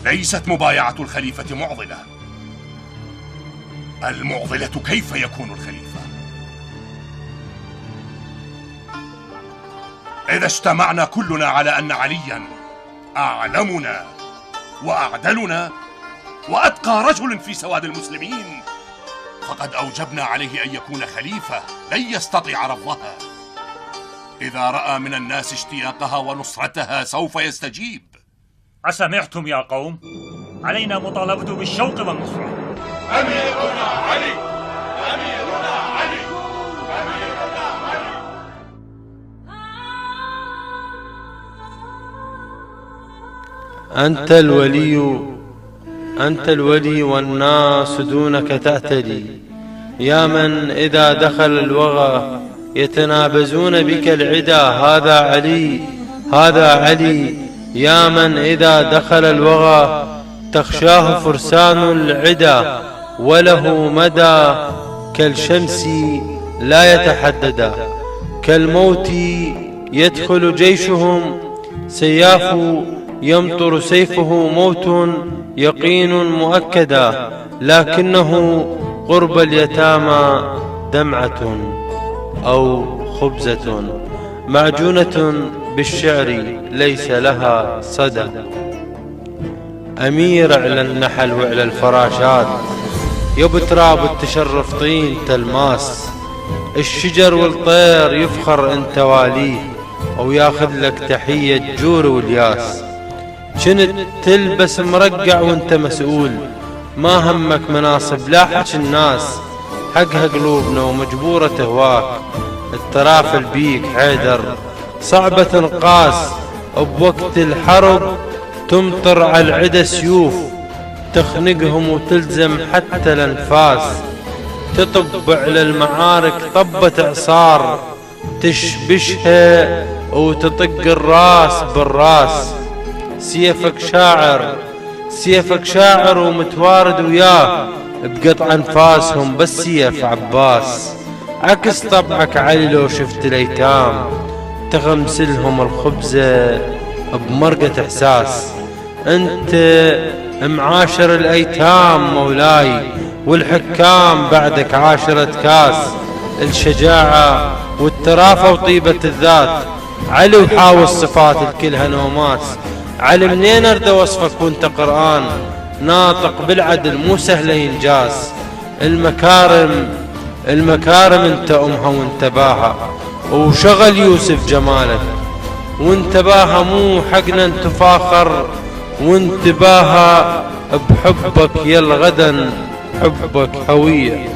ليست مبايعة الخليفة معضلة. المعضلة كيف يكون الخليفة؟ إذا اجتمعنا كلنا على أن عليا أعلمنا وأعدلنا وأتقى رجل في سواد المسلمين، فقد أوجبنا عليه أن يكون خليفة لن يستطيع رفضها. إذا رأى من الناس اشتياقها ونصرتها سوف يستجيب. أسمعتم يا قوم؟ علينا مطالبته بالشوق والنصرة. أميرنا علي، أميرنا علي، أميرنا علي. أنت الولي والناس دونك تأتلي، يا من إذا دخل الوغى يتنابزون بك العدا. هذا علي، هذا علي، يا من إذا دخل الوغى تخشاه فرسان العدا، وله مدى كالشمس لا يتحددا. كالموت يدخل جيشهم سياف يمطر سيفه، موت يقين مؤكدا، لكنه قرب اليتامى دمعة أو خبزة معجونة بالشعر ليس لها صدى. أمير على النحل وعلى الفراشات، يب تراب التشرف طين تلماس. الشجر والطير يفخر انت واليه، أو ياخذ لك تحية جور والياس. كنت تلبس مرقع وانت مسؤول، ما همك مناصب لا حج الناس. حقها قلوبنا ومجبورة تهواك، الترافل بيك حيدر صعبة تنقاس. بوقت الحرب تمطر على العدا سيوف، تخنقهم وتلزم حتى الانفاس. تطب على المعارك طبة اعصار، تشبشها وتطق الراس بالراس. سيفك شاعر، سيفك شاعر ومتوارد وياه، بقطع انفاسهم بس سيف عباس. عكس طبعك علي لو شفت الايتام، تغمسلهم الخبزة بمرقة احساس. انت معاشر الايتام مولاي، والحكام بعدك عاشرة كاس. الشجاعة والترافة وطيبة الذات، علي وحاول صفات الكلها نوماس. علي منين ارد وصفك وانت قرآن، ناطق بالعدل مو سهل ينجاس. المكارم انت امها وانتباها، وشغل يوسف جمالك وانتباها. مو حقنا نتفاخر وانتباها بحبك، يا الغدا حبك هوية.